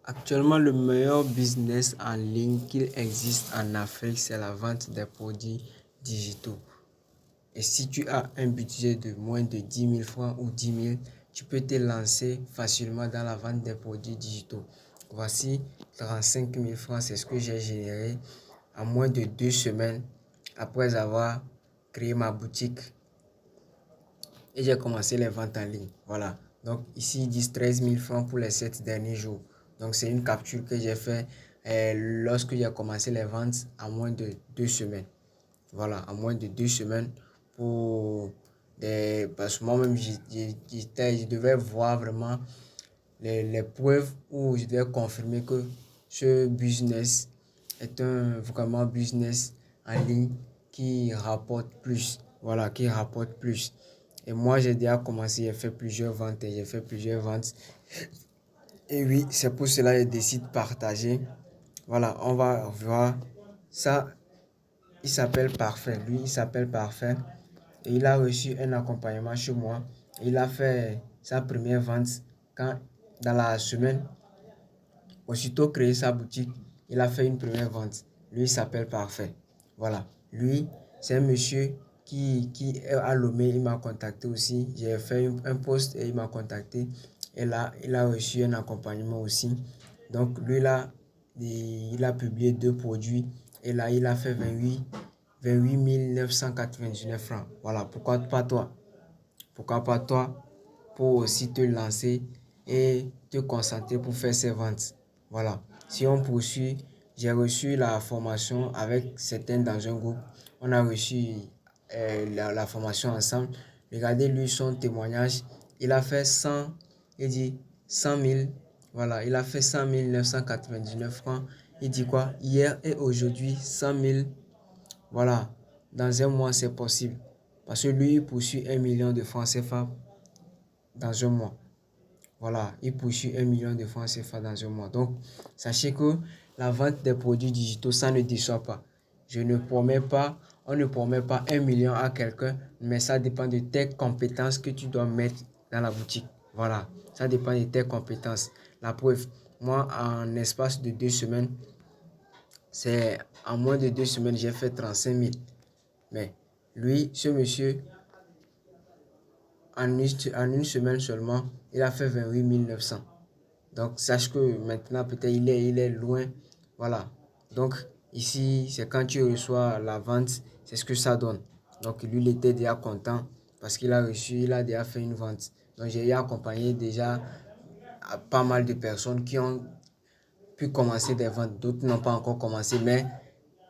Actuellement, le meilleur business en ligne qu'il existe en Afrique, c'est la vente des produits digitaux. Et si tu as un budget de moins de 10 000 francs ou 10 000, tu peux te lancer facilement dans la vente des produits digitaux. Voici 35 000 francs, c'est ce que j'ai généré en moins de 2 semaines après avoir créé ma boutique et j'ai commencé les ventes en ligne. Voilà. Donc ici, ils disent 13 000 francs pour les 7 derniers jours. Donc c'est une capture que j'ai fait lorsque j'ai commencé les ventes en moins de 2 semaines. Voilà, en moins de 2 semaines pour des... Parce que moi-même, je devais voir vraiment les preuves où je devais confirmer que ce business est un vraiment business en ligne qui rapporte plus. Voilà, qui rapporte plus. Et moi, j'ai déjà commencé, j'ai fait plusieurs ventes et j'ai fait plusieurs ventes. Et oui, c'est pour cela que je décide de partager. Voilà, on va voir ça. Il s'appelle Parfait. Lui, il s'appelle Parfait. Et il a reçu un accompagnement chez moi. Il a fait sa première vente quand, dans la semaine, aussitôt créé sa boutique, il a fait une première vente. Lui, il s'appelle Parfait. Voilà. Lui, c'est un monsieur qui est à Lomé. Il m'a contacté aussi. J'ai fait un post et il m'a contacté. Et là, il a reçu un accompagnement aussi. Donc, lui, là, il a publié 2 produits. Et là, il a fait 28 999 francs. Voilà. Pourquoi pas toi? Pourquoi pas toi pour aussi te lancer et te concentrer pour faire ces ventes. Voilà. Si on poursuit, j'ai reçu la formation avec certains dans un groupe. On a reçu la formation ensemble. Regardez lui son témoignage. Il a fait 100, il dit 100 000. Voilà, il a fait 100 999 francs. Il dit quoi? Hier et aujourd'hui, 100 000. Voilà, dans un mois, c'est possible. Parce que lui, il poursuit 1 million de francs CFA dans un mois. Voilà, il poursuit 1 million de francs CFA dans un mois. Donc, sachez que la vente des produits digitaux, ça ne déçoit pas. Je ne promets pas, on ne promet pas 1 million à quelqu'un, mais ça dépend de tes compétences que tu dois mettre dans la boutique. Voilà, ça dépend de tes compétences. La preuve, moi, en espace de 2 semaines, c'est en moins de 2 semaines, j'ai fait 35 000. Mais lui, ce monsieur, en une semaine seulement, il a fait 28 900. Donc, sache que maintenant, peut-être, il est loin. Voilà. Donc, ici, c'est quand tu reçois la vente, c'est ce que ça donne. Donc, lui, il était déjà content parce qu'il a reçu, il a déjà fait une vente. Donc, j'ai accompagné déjà pas mal de personnes qui ont pu commencer des ventes. D'autres n'ont pas encore commencé, mais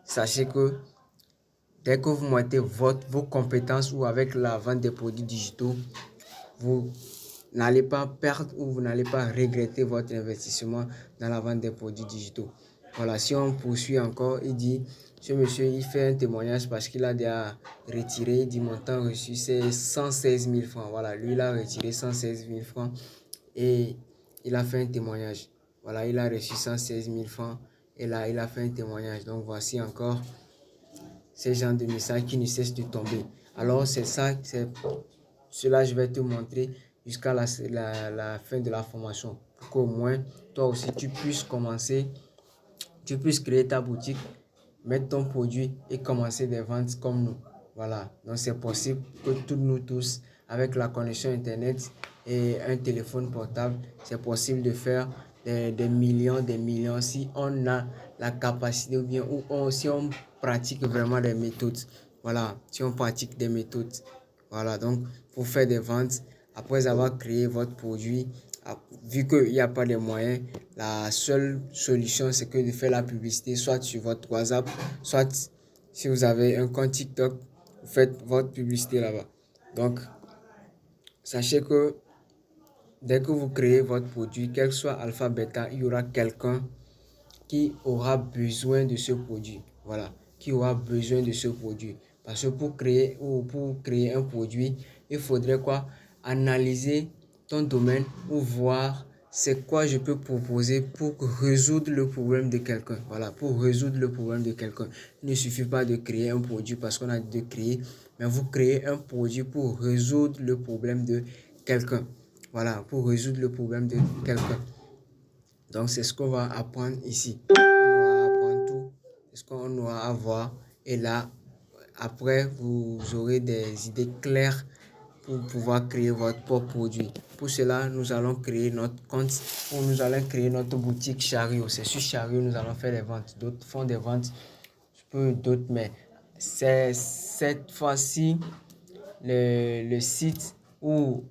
sachez que dès que vous mettez vos compétences ou avec la vente des produits digitaux, vous n'allez pas perdre ou vous n'allez pas regretter votre investissement dans la vente des produits digitaux. Voilà, si on poursuit encore, il dit, ce monsieur, il fait un témoignage parce qu'il a déjà retiré, il dit, montant reçu, c'est 116 000 francs. Voilà, lui, il a retiré 116 000 francs et il a fait un témoignage. Voilà, il a reçu 116 000 francs et là, il a fait un témoignage. Donc, voici encore ces genres de messages qui ne cessent de tomber. Alors, c'est ça, c'est cela, je vais te montrer jusqu'à la fin de la formation. Pour qu'au moins, toi aussi, tu puisses commencer, tu puisses créer ta boutique, mettre ton produit et commencer des ventes comme nous. Voilà. Donc, c'est possible que tous nous tous, avec la connexion Internet et un téléphone portable, c'est possible de faire des millions si on a la capacité ou bien si on pratique vraiment des méthodes. Voilà. Si on pratique des méthodes. Voilà, donc pour faire des ventes, après avoir créé votre produit, vu qu'il n'y a pas de moyens, la seule solution c'est que de faire la publicité, soit sur votre WhatsApp, soit si vous avez un compte TikTok, vous faites votre publicité là-bas. Donc, sachez que dès que vous créez votre produit, quel que soit alpha, bêta, il y aura quelqu'un qui aura besoin de ce produit. Voilà, qui aura besoin de ce produit. Parce que pour créer un produit, il faudrait quoi? Analyser ton domaine ou voir c'est quoi je peux proposer pour résoudre le problème de quelqu'un. Voilà, pour résoudre le problème de quelqu'un. Il ne suffit pas de créer un produit parce qu'on a de créer, mais vous créez un produit pour résoudre le problème de quelqu'un. Voilà, pour résoudre le problème de quelqu'un. Donc, c'est ce qu'on va apprendre ici. On va apprendre tout. C'est ce qu'on aura à voir. Et là, après, vous aurez des idées claires pour pouvoir créer votre propre produit. Pour cela, nous allons créer notre compte ou nous allons créer notre boutique Chariot. C'est sur Chariot, nous allons faire des ventes. D'autres font des ventes, d'autres, mais c'est cette fois-ci le site où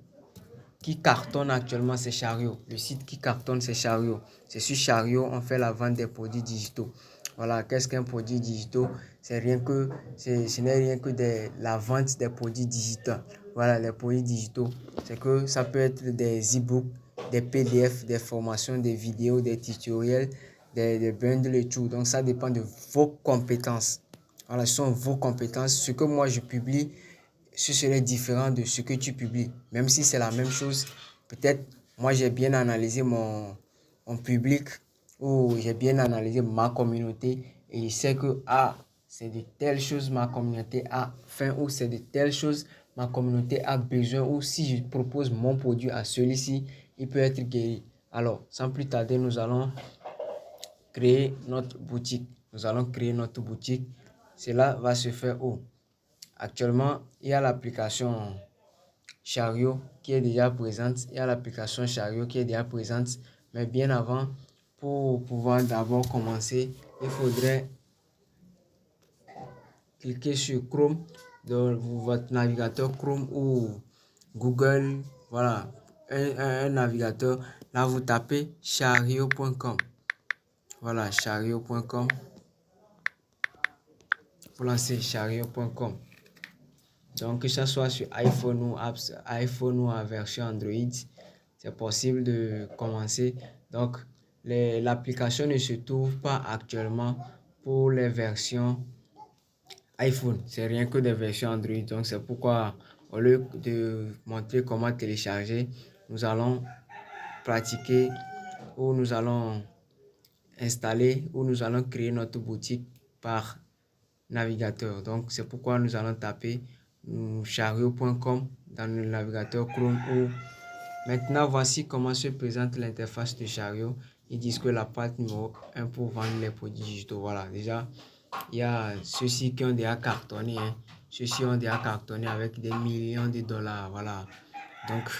qui cartonne actuellement, c'est Chariot. Le site qui cartonne, c'est Chariot. C'est sur Chariot, on fait la vente des produits digitaux. Voilà, qu'est-ce qu'un produit digital? Ce n'est rien que la vente des produits digitaux. Voilà, les produits digitaux, c'est que ça peut être des e-books, des PDF, des formations, des vidéos, des tutoriels, des bundles et tout. Donc, ça dépend de vos compétences. Voilà, ce sont vos compétences. Ce que moi, je publie, ce serait différent de ce que tu publies. Même si c'est la même chose, peut-être moi j'ai bien analysé mon public ou j'ai bien analysé ma communauté et je sais que c'est de telles choses ma communauté a faim ou c'est de telles choses ma communauté a besoin ou si je propose mon produit à celui-ci, il peut être guéri. Alors, sans plus tarder, nous allons créer notre boutique. Nous allons créer notre boutique. Cela va se faire où? Actuellement, il y a l'application Chariot qui est déjà présente. Il y a l'application Chariot qui est déjà présente. Mais bien avant, pour pouvoir d'abord commencer, il faudrait cliquer sur Chrome, dans votre navigateur Chrome ou Google. Voilà, un navigateur. Là, vous tapez chariot.com. Voilà, chariot.com. Pour lancer chariot.com. Donc, que ce soit sur iPhone ou en version Android, c'est possible de commencer. Donc, l'application ne se trouve pas actuellement pour les versions iPhone. C'est rien que des versions Android. Donc, c'est pourquoi, au lieu de montrer comment télécharger, nous allons pratiquer ou nous allons installer ou nous allons créer notre boutique par navigateur. Donc, c'est pourquoi nous allons taper chariot.com dans le navigateur Chrome. Maintenant, voici comment se présente l'interface de Chariot. Ils disent que la page numéro 1 pour vendre les produits digitaux. Voilà, déjà, il y a ceux-ci qui ont déjà cartonné. Ceux-ci ont déjà cartonné avec des millions de dollars. Voilà. Donc,